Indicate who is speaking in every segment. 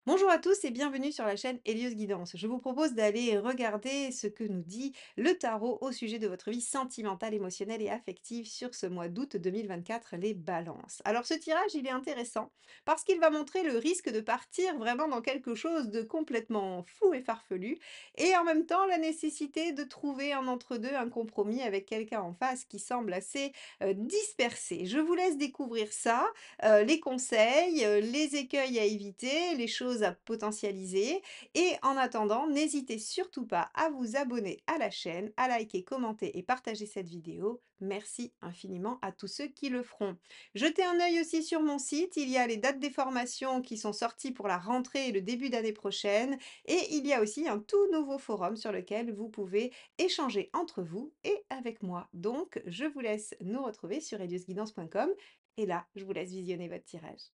Speaker 1: Bonjour à tous et bienvenue sur la chaîne Hélios Guidance. Je vous propose d'aller regarder ce que nous dit le tarot au sujet de votre vie sentimentale, émotionnelle et affective sur ce mois d'août 2024, les balances. Alors ce tirage, il est intéressant parce qu'il va montrer le risque de partir vraiment dans quelque chose de complètement fou et farfelu et en même temps la nécessité de trouver un entre-deux, un compromis avec quelqu'un en face qui semble assez dispersé. Je vous laisse découvrir ça, les conseils, les écueils à éviter, les choses à potentialiser et en attendant, n'hésitez surtout pas à vous abonner à la chaîne, à liker, commenter et partager cette vidéo. Merci infiniment à tous ceux qui le feront. Jetez un œil aussi sur mon site, il y a les dates des formations qui sont sorties pour la rentrée et le début d'année prochaine et il y a aussi un tout nouveau forum sur lequel vous pouvez échanger entre vous et avec moi. Donc, je vous laisse nous retrouver sur radiusguidance.com et là, je vous laisse visionner votre tirage.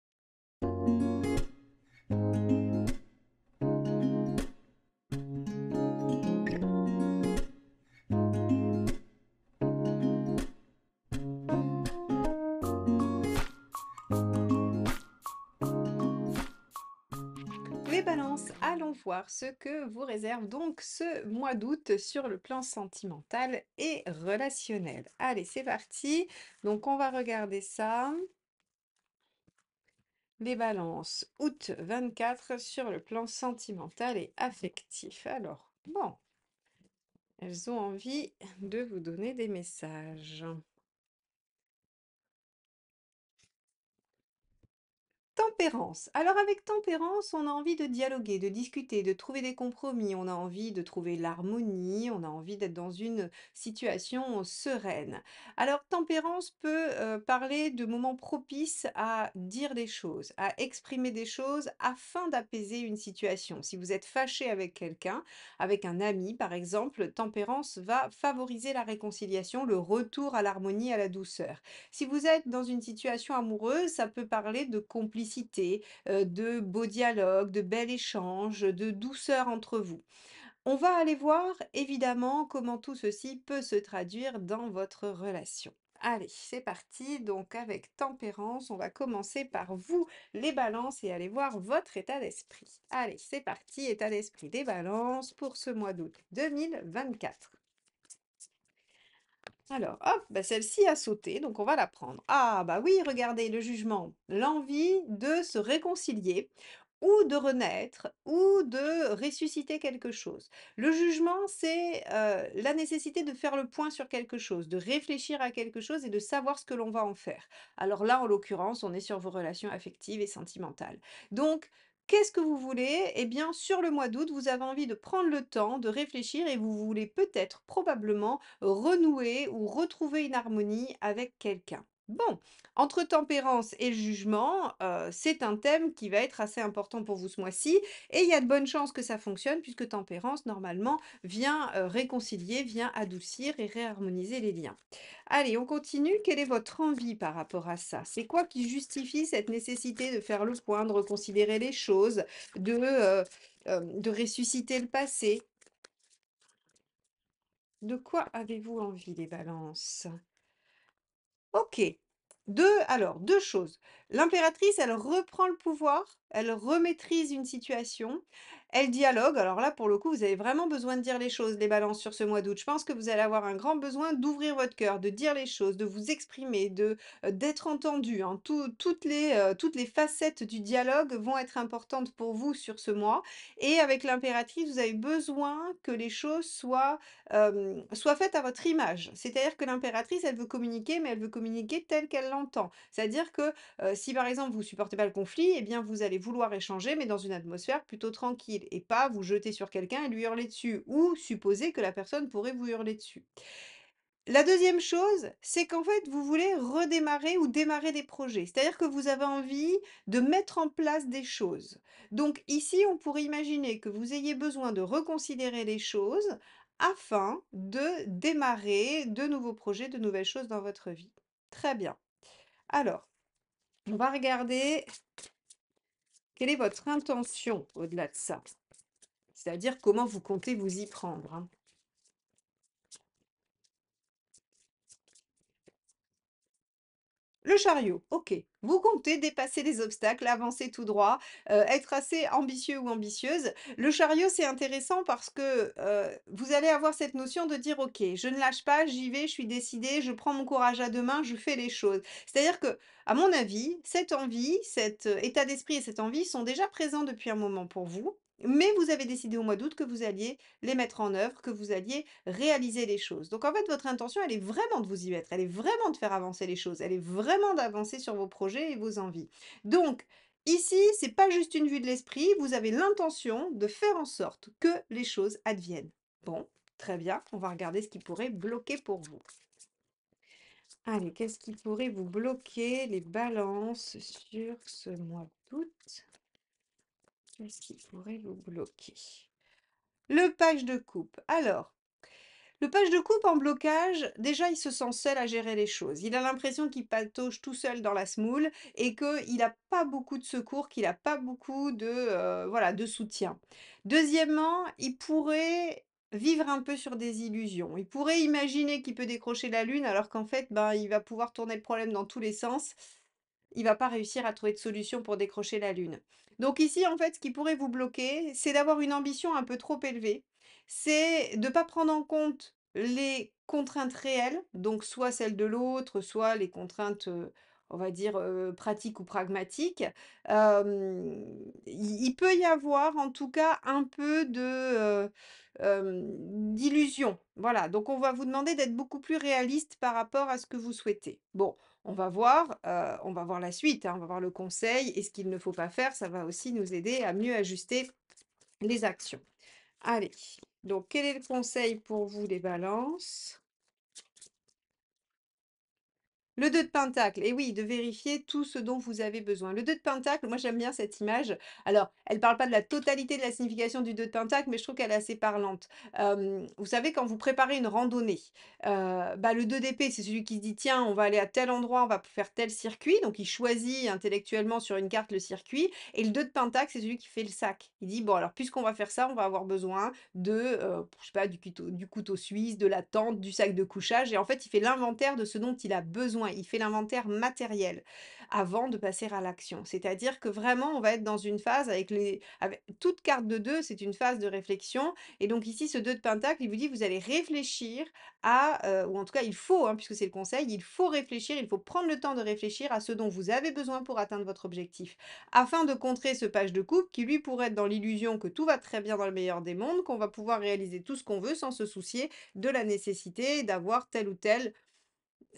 Speaker 1: Les balances, allons voir ce que vous réserve donc ce mois d'août sur le plan sentimental et relationnel. Allez, c'est parti. Donc, on va regarder ça. Les balances, août 24 sur le plan sentimental et affectif. Alors, bon, elles ont envie de vous donner des messages. Tempérance. Alors avec tempérance, on a envie de dialoguer, de discuter, de trouver des compromis, on a envie de trouver l'harmonie, on a envie d'être dans une situation sereine. Alors tempérance peut parler de moments propices à dire des choses, à exprimer des choses afin d'apaiser une situation. Si vous êtes fâché avec quelqu'un, avec un ami par exemple, tempérance va favoriser la réconciliation, le retour à l'harmonie, à la douceur. Si vous êtes dans une situation amoureuse, ça peut parler de complicité, de beaux dialogues, de bel échange, de douceur entre vous. On va aller voir évidemment comment tout ceci peut se traduire dans votre relation. Allez, c'est parti. Donc avec tempérance, on va commencer par vous, les balances, et aller voir votre état d'esprit. Allez, c'est parti, état d'esprit des balances pour ce mois d'août 2024. Alors, hop, bah celle-ci a sauté, donc on va la prendre. Ah, bah oui, regardez, le jugement, l'envie de se réconcilier ou de renaître ou de ressusciter quelque chose. Le jugement, c'est la nécessité de faire le point sur quelque chose, de réfléchir à quelque chose et de savoir ce que l'on va en faire. Alors là, en l'occurrence, on est sur vos relations affectives et sentimentales. Donc, qu'est-ce que vous voulez? Eh bien, sur le mois d'août, vous avez envie de prendre le temps de réfléchir et vous voulez peut-être, probablement, renouer ou retrouver une harmonie avec quelqu'un. Bon, entre tempérance et jugement, c'est un thème qui va être assez important pour vous ce mois-ci et il y a de bonnes chances que ça fonctionne puisque tempérance, normalement, vient réconcilier, vient adoucir et réharmoniser les liens. Allez, on continue. Quelle est votre envie par rapport à ça? C'est quoi qui justifie cette nécessité de faire le point, de reconsidérer les choses, de ressusciter le passé? De quoi avez-vous envie, les balances? OK. 2 choses. L'impératrice, elle reprend le pouvoir, elle remaîtrise une situation, elle dialogue. Alors là, pour le coup, vous avez vraiment besoin de dire les choses, les balances, sur ce mois d'août. Je pense que vous allez avoir un grand besoin d'ouvrir votre cœur, de dire les choses, de vous exprimer, d'être entendu, hein. Toutes les facettes du dialogue vont être importantes pour vous sur ce mois et avec l'impératrice, vous avez besoin que les choses soient faites à votre image. C'est-à-dire que l'impératrice, elle veut communiquer, mais elle veut communiquer telle qu'elle l'entend. C'est-à-dire que, si par exemple vous supportez pas le conflit, eh bien vous allez vouloir échanger, mais dans une atmosphère plutôt tranquille et pas vous jeter sur quelqu'un et lui hurler dessus ou supposer que la personne pourrait vous hurler dessus. La deuxième chose, c'est qu'en fait, vous voulez redémarrer ou démarrer des projets. C'est-à-dire que vous avez envie de mettre en place des choses. Donc ici, on pourrait imaginer que vous ayez besoin de reconsidérer les choses afin de démarrer de nouveaux projets, de nouvelles choses dans votre vie. Très bien. Alors, on va regarder quelle est votre intention au-delà de ça. C'est-à-dire comment vous comptez vous y prendre, hein. Le chariot, OK. Vous comptez dépasser les obstacles, avancer tout droit, être assez ambitieux ou ambitieuse. Le chariot, c'est intéressant parce que, vous allez avoir cette notion de dire: «OK, je ne lâche pas, j'y vais, je suis décidée, je prends mon courage à 2 mains, je fais les choses». C'est-à-dire que, à mon avis, cette envie, cet, état d'esprit et cette envie sont déjà présents depuis un moment pour vous, mais vous avez décidé au mois d'août que vous alliez les mettre en œuvre, que vous alliez réaliser les choses. Donc en fait, votre intention, elle est vraiment de vous y mettre, elle est vraiment de faire avancer les choses, elle est vraiment d'avancer sur vos projets et vos envies. Donc ici, c'est pas juste une vue de l'esprit, vous avez l'intention de faire en sorte que les choses adviennent. Bon, très bien, on va regarder ce qui pourrait bloquer pour vous. Allez, qu'est-ce qui pourrait vous bloquer les balances sur ce mois d'août? Qu'est-ce qui pourrait vous bloquer? Le page de coupe. Alors, le page de coupe en blocage, déjà, il se sent seul à gérer les choses. Il a l'impression qu'il patauge tout seul dans la semoule et qu'il n'a pas beaucoup de secours, qu'il n'a pas beaucoup de, voilà, de soutien. Deuxièmement, il pourrait vivre un peu sur des illusions. Il pourrait imaginer qu'il peut décrocher la lune alors qu'en fait, ben, il va pouvoir tourner le problème dans tous les sens. Il va pas réussir à trouver de solution pour décrocher la lune. Donc ici, en fait, ce qui pourrait vous bloquer, c'est d'avoir une ambition un peu trop élevée. C'est de ne pas prendre en compte les contraintes réelles, donc soit celles de l'autre, soit les contraintes, on va dire, pratiques ou pragmatiques. Il peut y avoir en tout cas un peu de, d'illusion. Voilà, donc on va vous demander d'être beaucoup plus réaliste par rapport à ce que vous souhaitez. Bon, on va voir la suite, hein, on va voir le conseil et ce qu'il ne faut pas faire. Ça va aussi nous aider à mieux ajuster les actions. Allez, donc quel est le conseil pour vous les balances? Le 2 de pentacle, et oui, de vérifier tout ce dont vous avez besoin. Le 2 de pentacle, moi j'aime bien cette image. Alors, elle parle pas de la totalité de la signification du 2 de pentacle, mais je trouve qu'elle est assez parlante. Vous savez, quand vous préparez une randonnée, bah, le 2 d'épée, c'est celui qui se dit: «Tiens, on va aller à tel endroit, on va faire tel circuit», donc il choisit intellectuellement sur une carte le circuit. Et le 2 de pentacle, c'est celui qui fait le sac. Il dit: «Bon alors, puisqu'on va faire ça, on va avoir besoin de, je sais pas, du couteau suisse, de la tente, du sac de couchage», et en fait, il fait l'inventaire de ce dont il a besoin. Il fait l'inventaire matériel avant de passer à l'action. C'est-à-dire que vraiment, on va être dans une phase avec toute carte de 2, c'est une phase de réflexion. Et donc ici, ce 2 de pentacle, il vous dit: «Vous allez réfléchir à, ou en tout cas, il faut, hein, puisque c'est le conseil, il faut réfléchir, il faut prendre le temps de réfléchir à ce dont vous avez besoin pour atteindre votre objectif». Afin de contrer ce page de coupe qui, lui, pourrait être dans l'illusion que tout va très bien dans le meilleur des mondes, qu'on va pouvoir réaliser tout ce qu'on veut sans se soucier de la nécessité d'avoir telle ou telle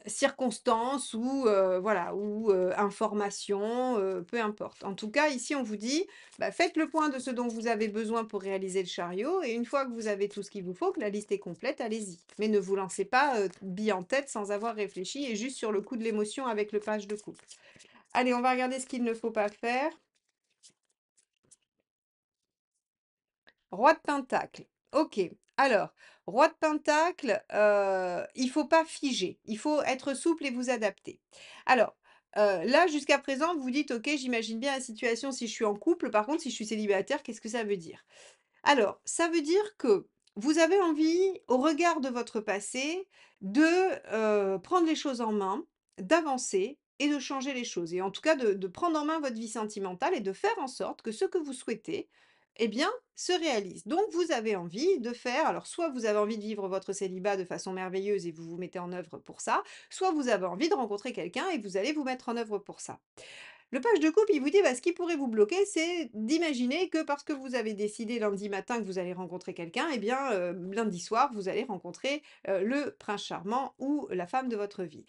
Speaker 1: circonstance ou voilà, ou information, peu importe. En tout cas, ici, on vous dit, bah, faites le point de ce dont vous avez besoin pour réaliser le chariot, et une fois que vous avez tout ce qu'il vous faut, que la liste est complète, allez-y. Mais ne vous lancez pas, bille en tête sans avoir réfléchi et juste sur le coup de l'émotion avec le page de coupe. Allez, on va regarder ce qu'il ne faut pas faire. Roi de pentacle. OK. Alors, roi de pentacle, il faut pas figer. Il faut être souple et vous adapter. Alors, là, jusqu'à présent, vous dites: «OK, j'imagine bien la situation si je suis en couple. Par contre, si je suis célibataire, qu'est-ce que ça veut dire?» Alors, ça veut dire que vous avez envie, au regard de votre passé, de, prendre les choses en main, d'avancer et de changer les choses, et en tout cas de prendre en main votre vie sentimentale et de faire en sorte que ce que vous souhaitez, eh bien, se réalise. Donc vous avez envie de faire, alors soit vous avez envie de vivre votre célibat de façon merveilleuse et vous vous mettez en œuvre pour ça, soit vous avez envie de rencontrer quelqu'un et vous allez vous mettre en œuvre pour ça. Le page de coupe, il vous dit, bah, ce qui pourrait vous bloquer, c'est d'imaginer que parce que vous avez décidé lundi matin que vous allez rencontrer quelqu'un, eh bien, lundi soir, vous allez rencontrer, le prince charmant ou la femme de votre vie.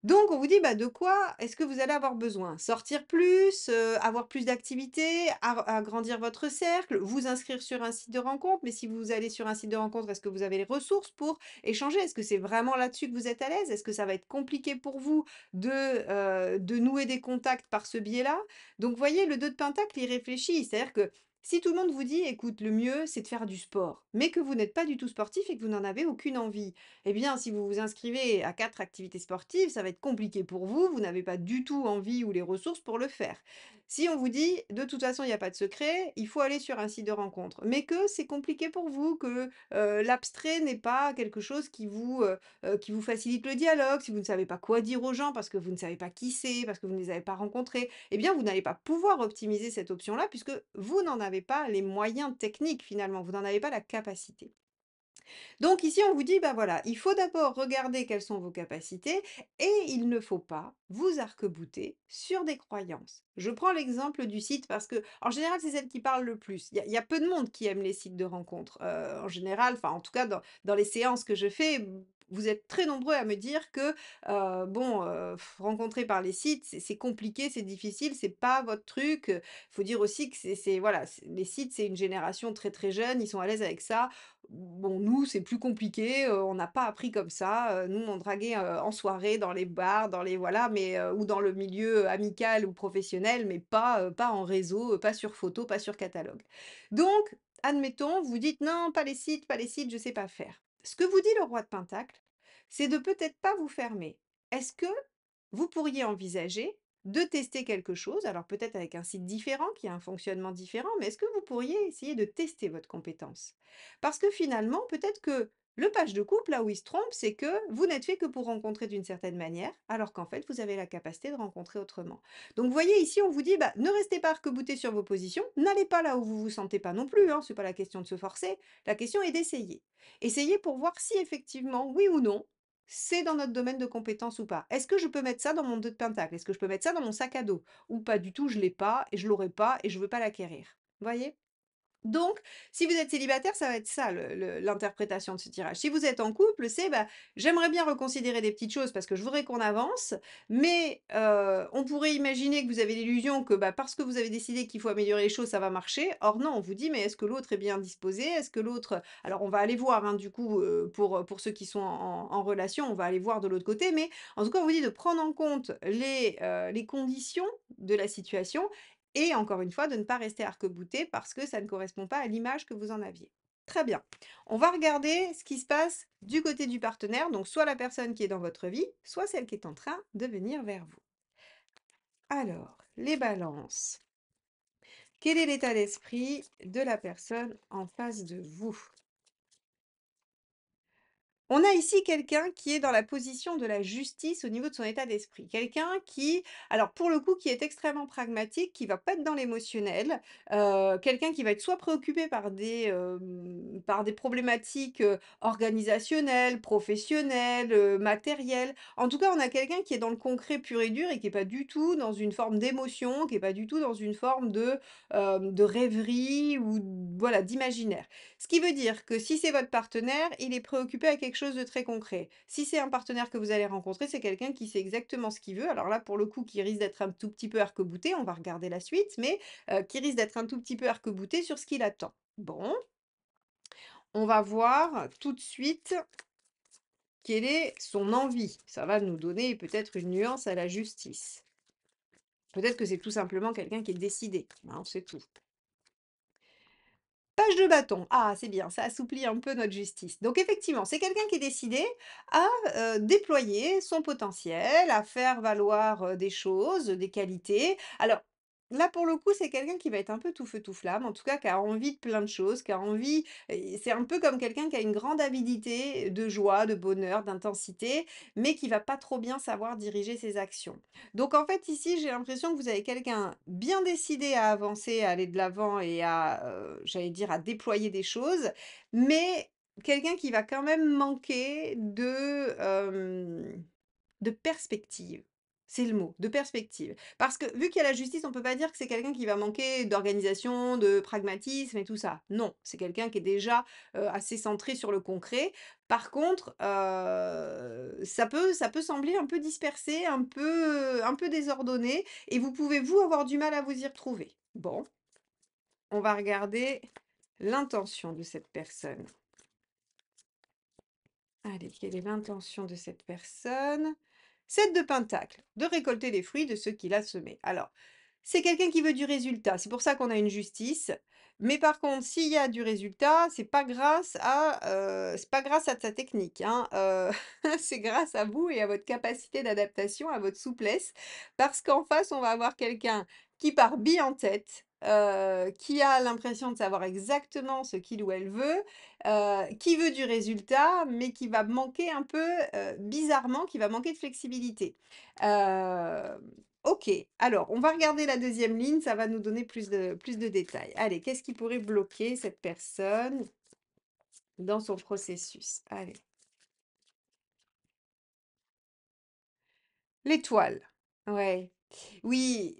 Speaker 1: Donc on vous dit, bah, de quoi est-ce que vous allez avoir besoin? Sortir plus, avoir plus d'activités, agrandir votre cercle, vous inscrire sur un site de rencontre. Mais si vous allez sur un site de rencontre, est-ce que vous avez les ressources pour échanger? Est-ce que c'est vraiment là-dessus que vous êtes à l'aise? Est-ce que ça va être compliqué pour vous de nouer des contacts par ce biais-là? Donc vous voyez, le 2 de pentacle, il réfléchit. C'est-à-dire que si tout le monde vous dit: «Écoute, le mieux, c'est de faire du sport», mais que vous n'êtes pas du tout sportif et que vous n'en avez aucune envie, eh bien, si vous vous inscrivez à 4 activités sportives, ça va être compliqué pour vous, vous n'avez pas du tout envie ou les ressources pour le faire. Si on vous dit: «De toute façon, il y a pas de secret, il faut aller sur un site de rencontre», mais que c'est compliqué pour vous, que, l'abstrait n'est pas quelque chose qui vous facilite le dialogue, si vous ne savez pas quoi dire aux gens parce que vous ne savez pas qui c'est, parce que vous ne les avez pas rencontrés, eh bien, vous n'allez pas pouvoir optimiser cette option-là puisque vous n'en avez pas les moyens techniques finalement, vous n'en avez pas la capacité. Donc ici, on vous dit, bah voilà, il faut d'abord regarder quelles sont vos capacités et il ne faut pas vous arc-bouter sur des croyances. Je prends l'exemple du site parce que, en général, c'est celle qui parle le plus. Il y a peu de monde qui aime les sites de rencontres. En général, enfin, en tout cas, dans les séances que je fais, vous êtes très nombreux à me dire que, rencontrer par les sites, c'est compliqué, c'est difficile, c'est pas votre truc. Il faut dire aussi que voilà, les sites, c'est une génération très très jeune, ils sont à l'aise avec ça. Bon, nous, c'est plus compliqué, on n'a pas appris comme ça, nous, on draguait, en soirée, dans les bars, dans les voilà, mais ou dans le milieu, amical ou professionnel, mais pas en réseau, pas sur photo, pas sur catalogue. Donc, admettons, vous dites: «Non, pas les sites, je sais pas faire». Ce que vous dit le roi de pentacle, c'est de peut-être pas vous fermer. Est-ce que vous pourriez envisager de tester quelque chose, alors peut-être avec un site différent, qui a un fonctionnement différent, mais est-ce que vous pourriez essayer de tester votre compétence? Parce que finalement, peut-être que le page de couple, là où il se trompe, c'est que vous n'êtes fait que pour rencontrer d'une certaine manière, alors qu'en fait, vous avez la capacité de rencontrer autrement. Donc, vous voyez, ici, on vous dit, bah, ne restez pas arc-boutés sur vos positions, n'allez pas là où vous vous sentez pas non plus, hein, c'est pas la question de se forcer, la question est d'essayer. Essayez pour voir si effectivement, oui ou non, c'est dans notre domaine de compétence ou pas. Est-ce que je peux mettre ça dans mon 2 de pentacle? Est-ce que je peux mettre ça dans mon sac à dos? Ou pas du tout, je l'ai pas et je l'aurai pas et je veux pas l'acquérir. Voyez? Donc, si vous êtes célibataire, ça va être ça l'interprétation de ce tirage. Si vous êtes en couple, c'est, bah, j'aimerais bien reconsidérer des petites choses parce que je voudrais qu'on avance, mais on pourrait imaginer que vous avez l'illusion que, bah, parce que vous avez décidé qu'il faut améliorer les choses, ça va marcher. Or non, on vous dit: «Mais est-ce que l'autre est bien disposé? Est-ce que l'autre» alors on va aller voir, hein, du coup, pour ceux qui sont en relation, on va aller voir de l'autre côté, mais en tout cas, on vous dit de prendre en compte les conditions de la situation et encore une fois, de ne pas rester arc-bouté parce que ça ne correspond pas à l'image que vous en aviez. Très bien. On va regarder ce qui se passe du côté du partenaire, donc soit la personne qui est dans votre vie, soit celle qui est en train de venir vers vous. Alors, les balances. Quel est l'état d'esprit de la personne en face de vous? On a ici quelqu'un qui est dans la position de la justice au niveau de son état d'esprit. Quelqu'un qui, alors pour le coup, qui est extrêmement pragmatique, qui va pas être dans l'émotionnel, quelqu'un qui va être soit préoccupé par des problématiques, organisationnelles, professionnelles, matérielles. En tout cas, on a quelqu'un qui est dans le concret pur et dur et qui est pas du tout dans une forme d'émotion, qui est pas du tout dans une forme de rêverie ou voilà, d'imaginaire. Ce qui veut dire que si c'est votre partenaire, il est préoccupé à quelque chose de très concret. Si c'est un partenaire que vous allez rencontrer, c'est quelqu'un qui sait exactement ce qu'il veut. Alors là, pour le coup, qui risque d'être un tout petit peu arc-bouté, on va regarder la suite, mais qui risque d'être un tout petit peu arc-bouté sur ce qu'il attend. Bon, on va voir tout de suite quelle est son envie. Ça va nous donner peut-être une nuance à la justice. Peut-être que c'est tout simplement quelqu'un qui est décidé, hein, c'est tout. Page de bâton. Ah, c'est bien, ça assouplit un peu notre justice. Donc effectivement, c'est quelqu'un qui est décidé à, déployer son potentiel, à faire valoir, des choses, des qualités. Alors, là, pour le coup, c'est quelqu'un qui va être un peu tout feu tout flamme, en tout cas qui a envie de plein de choses, qui a envie et c'est un peu comme quelqu'un qui a une grande avidité de joie, de bonheur, d'intensité, mais qui va pas trop bien savoir diriger ses actions. Donc en fait, ici, j'ai l'impression que vous avez quelqu'un bien décidé à avancer, à aller de l'avant et à, j'allais dire, à déployer des choses, mais quelqu'un qui va quand même manquer de perspective. C'est le mot, de perspective. Parce que vu qu'il y a la justice, on peut pas dire que c'est quelqu'un qui va manquer d'organisation, de pragmatisme et tout ça. Non, c'est quelqu'un qui est déjà, assez centré sur le concret. Par contre, ça peut sembler un peu dispersé, un peu désordonné et vous pouvez, vous, avoir du mal à vous y retrouver. Bon, on va regarder l'intention de cette personne. Allez, quelle est l'intention de cette personne? 7 de pentacle, de récolter les fruits de ce qu'il a semé. Alors, c'est quelqu'un qui veut du résultat, c'est pour ça qu'on a une justice. Mais par contre, s'il y a du résultat, c'est pas grâce à sa technique, hein, c'est grâce à vous et à votre capacité d'adaptation, à votre souplesse. Parce qu'en face, on va avoir quelqu'un qui part bille en tête, qui a l'impression de savoir exactement ce qu'il ou elle veut, qui veut du résultat, mais qui va manquer un peu, bizarrement, qui va manquer de flexibilité. Hem, OK, alors on va regarder la deuxième ligne, ça va nous donner plus de détails. Allez, qu'est-ce qui pourrait bloquer cette personne dans son processus? Allez. L'étoile, ouais. Oui,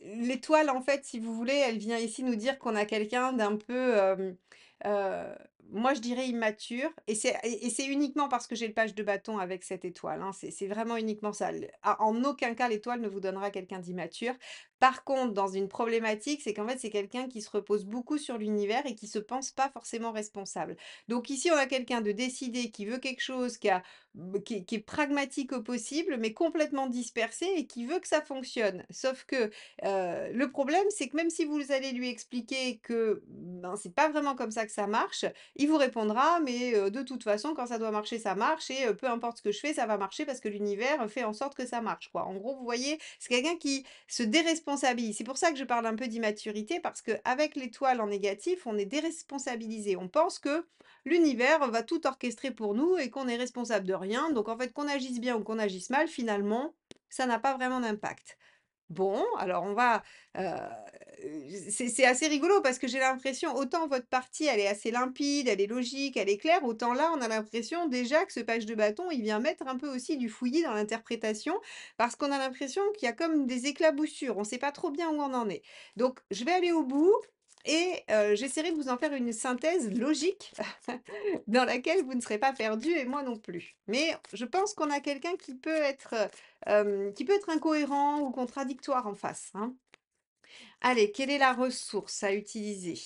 Speaker 1: l'étoile, en fait, si vous voulez, elle vient ici nous dire qu'on a quelqu'un d'un peu, heu, moi je dirais immature et c'est uniquement parce que j'ai le page de bâton avec cette étoile, hein. C'est vraiment uniquement ça. En aucun cas l'étoile ne vous donnera quelqu'un d'immature. Par contre, dans une problématique, c'est qu'en fait, c'est quelqu'un qui se repose beaucoup sur l'univers et qui se pense pas forcément responsable. Donc ici, on a quelqu'un de décidé, qui veut quelque chose, qui est pragmatique au possible, mais complètement dispersé et qui veut que ça fonctionne. Sauf que, le problème, c'est que même si vous allez lui expliquer que, ben, c'est pas vraiment comme ça que ça marche, il vous répondra: «Mais, de toute façon, quand ça doit marcher, ça marche et peu importe ce que je fais, ça va marcher parce que l'univers fait en sorte que ça marche», quoi. En gros, vous voyez, c'est quelqu'un qui se déresponsabilise. C'est pour ça que je parle un peu d'immaturité parce qu'avec l'étoile en négatif, on est déresponsabilisé. On pense que l'univers va tout orchestrer pour nous et qu'on est responsable de rien. Donc en fait, qu'on agisse bien ou qu'on agisse mal, finalement, ça n'a pas vraiment d'impact. Bon, alors on va, c'est assez rigolo parce que j'ai l'impression, autant votre partie, elle est assez limpide, elle est logique, elle est claire, autant là, on a l'impression déjà que ce page de bâton, il vient mettre un peu aussi du fouillis dans l'interprétation, parce qu'on a l'impression qu'il y a comme des éclaboussures, on ne sait pas trop bien où on en est. Donc je vais aller au bout et j'essaierai de vous en faire une synthèse logique dans laquelle vous ne serez pas perdu et moi non plus. Mais je pense qu'on a quelqu'un qui peut être incohérent ou contradictoire en face, hein. Allez, quelle est la ressource à utiliser?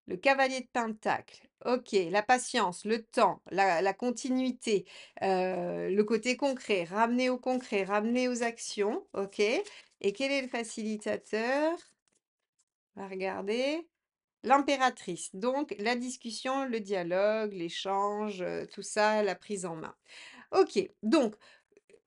Speaker 1: Le cavalier de pentacle. OK, la patience, le temps, la continuité, le côté concret, ramener au concret, ramener aux actions. OK. Et quel est le facilitateur? On va regarder. L'impératrice, donc la discussion, le dialogue, l'échange, tout ça, la prise en main. OK, donc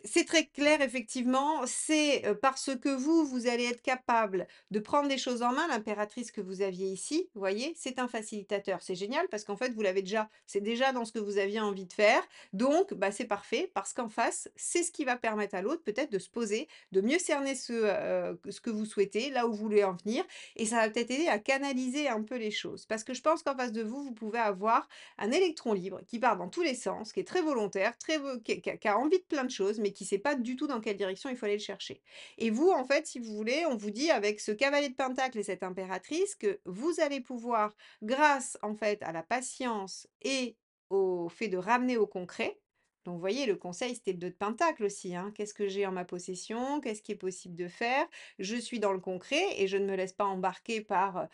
Speaker 1: c'est très clair effectivement, c'est, parce que vous allez être capable de prendre les choses en main, l'impératrice que vous aviez ici, vous voyez? C'est un facilitateur. C'est génial parce qu'en fait, vous l'avez déjà c'est déjà dans ce que vous aviez envie de faire, donc bah, c'est parfait parce qu'en face, c'est ce qui va permettre à l'autre peut-être de se poser, de mieux cerner ce que vous souhaitez, là où vous voulez en venir et ça va peut-être aider à canaliser un peu les choses. Parce que je pense qu'en face de vous, vous pouvez avoir un électron libre qui part dans tous les sens, qui est très volontaire, très vo qui a envie de plein de choses, mais qui ne sait pas du tout dans quelle direction il faut aller le chercher. Et vous, en fait, si vous voulez, on vous dit avec ce cavalier de pentacle et cette impératrice que vous allez pouvoir, grâce en fait à la patience et au fait de ramener au concret, donc vous voyez, le conseil, c'était le 2 de pentacle aussi, hein. Qu'est-ce que j'ai en ma possession? Qu'est-ce qui est possible de faire? Je suis dans le concret et je ne me laisse pas embarquer par,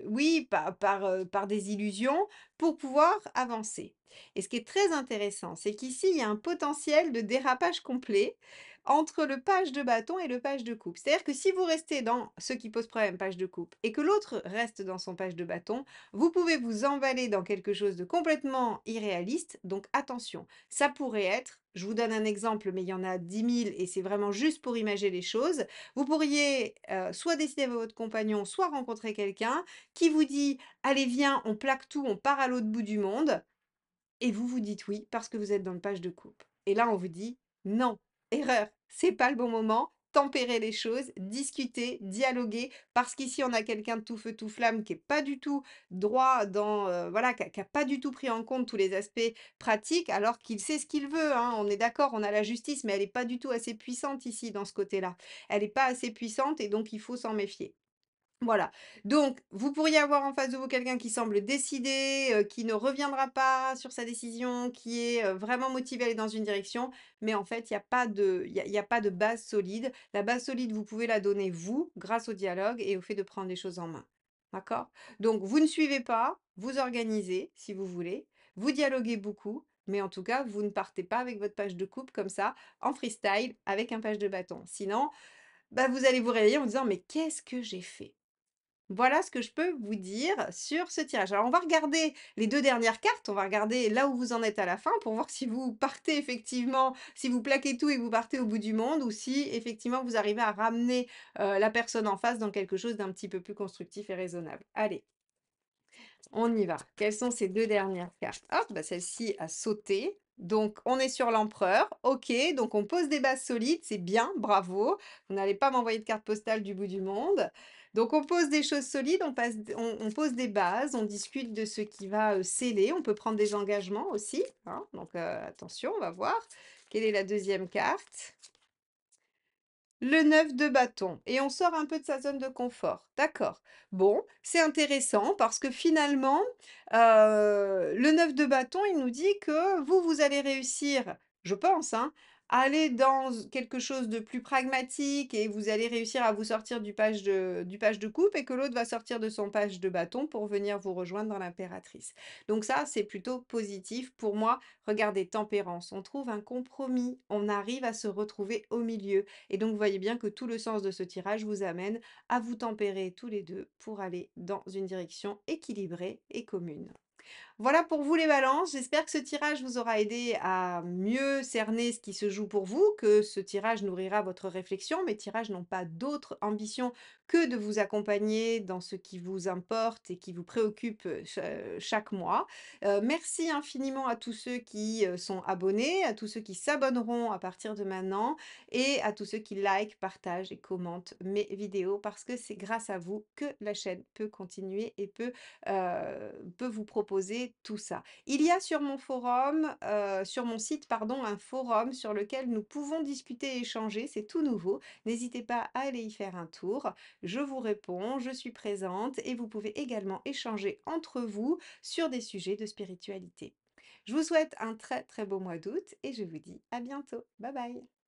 Speaker 1: oui, par des illusions pour pouvoir avancer. Et ce qui est très intéressant, c'est qu'ici, il y a un potentiel de dérapage complet entre le page de bâton et le page de coupe. C'est-à-dire que si vous restez dans ce qui pose problème, page de coupe, et que l'autre reste dans son page de bâton, vous pouvez vous emballer dans quelque chose de complètement irréaliste. Donc attention, ça pourrait être, je vous donne un exemple, mais il y en a 10 000 et c'est vraiment juste pour imaginer les choses. Vous pourriez soit décider avec votre compagnon, soit rencontrer quelqu'un qui vous dit: «Allez viens, on plaque tout, on part à l'autre bout du monde» et vous vous dites oui parce que vous êtes dans le page de coupe. Et là, on vous dit: «Non, erreur, c'est pas le bon moment, tempérez les choses, discutez, dialoguez», parce qu'ici, on a quelqu'un de tout feu tout flamme qui est pas du tout droit dans, voilà, qui a pas du tout pris en compte tous les aspects pratiques alors qu'il sait ce qu'il veut, hein. On est d'accord, on a la justice, mais elle est pas du tout assez puissante ici, dans ce côté-là. Elle est pas assez puissante et donc il faut s'en méfier. Voilà, donc vous pourriez avoir en face de vous quelqu'un qui semble décidé, qui ne reviendra pas sur sa décision, qui est, vraiment motivé à aller dans une direction, mais en fait, il y a pas de base solide. La base solide, vous pouvez la donner vous, grâce au dialogue et au fait de prendre les choses en main. D'accord? Donc vous ne suivez pas, vous organisez si vous voulez, vous dialoguez beaucoup, mais en tout cas, vous ne partez pas avec votre page de coupe comme ça, en freestyle, avec un page de bâton. Sinon, bah, vous allez vous réveiller en vous disant: «Mais qu'est-ce que j'ai fait?» Voilà ce que je peux vous dire sur ce tirage. Alors on va regarder les 2 dernières cartes, on va regarder là où vous en êtes à la fin pour voir si vous partez effectivement, si vous plaquez tout et que vous partez au bout du monde ou si effectivement vous arrivez à ramener, la personne en face dans quelque chose d'un petit peu plus constructif et raisonnable. Allez, on y va. Quelles sont ces 2 dernières cartes? Hop, bah, celle-ci a sauté. Donc on est sur l'empereur. OK, donc on pose des bases solides, c'est bien, bravo. Vous n'allez pas m'envoyer de carte postale du bout du monde. Donc on pose des choses solides, on pose des bases, on discute de ce qui va, sceller. On peut prendre des engagements aussi, hein, donc attention, on va voir. Quelle est la deuxième carte? Le 9 de bâton et on sort un peu de sa zone de confort. D'accord. Bon, c'est intéressant parce que finalement, le 9 de bâton, il nous dit que vous, vous allez réussir, je pense, hein, à aller dans quelque chose de plus pragmatique et vous allez réussir à vous sortir du page de coupe et que l'autre va sortir de son page de bâton pour venir vous rejoindre dans l'impératrice. Donc ça, c'est plutôt positif. Pour moi, regardez, tempérance, on trouve un compromis, on arrive à se retrouver au milieu. Et donc, vous voyez bien que tout le sens de ce tirage vous amène à vous tempérer tous les 2 pour aller dans une direction équilibrée et commune. Voilà pour vous les balances. J'espère que ce tirage vous aura aidé à mieux cerner ce qui se joue pour vous, que ce tirage nourrira votre réflexion. Mes tirages n'ont pas d'autre ambition que de vous accompagner dans ce qui vous importe et qui vous préoccupe chaque mois. Merci infiniment à tous ceux qui sont abonnés, à tous ceux qui s'abonneront à partir de maintenant et à tous ceux qui likent, partagent et commentent mes vidéos parce que c'est grâce à vous que la chaîne peut continuer et peut vous proposer tout ça. Il y a sur mon forum, sur mon site pardon, un forum sur lequel nous pouvons discuter et échanger, c'est tout nouveau. N'hésitez pas à aller y faire un tour. Je vous réponds, je suis présente et vous pouvez également échanger entre vous sur des sujets de spiritualité. Je vous souhaite un très très beau mois d'août et je vous dis à bientôt. Bye bye.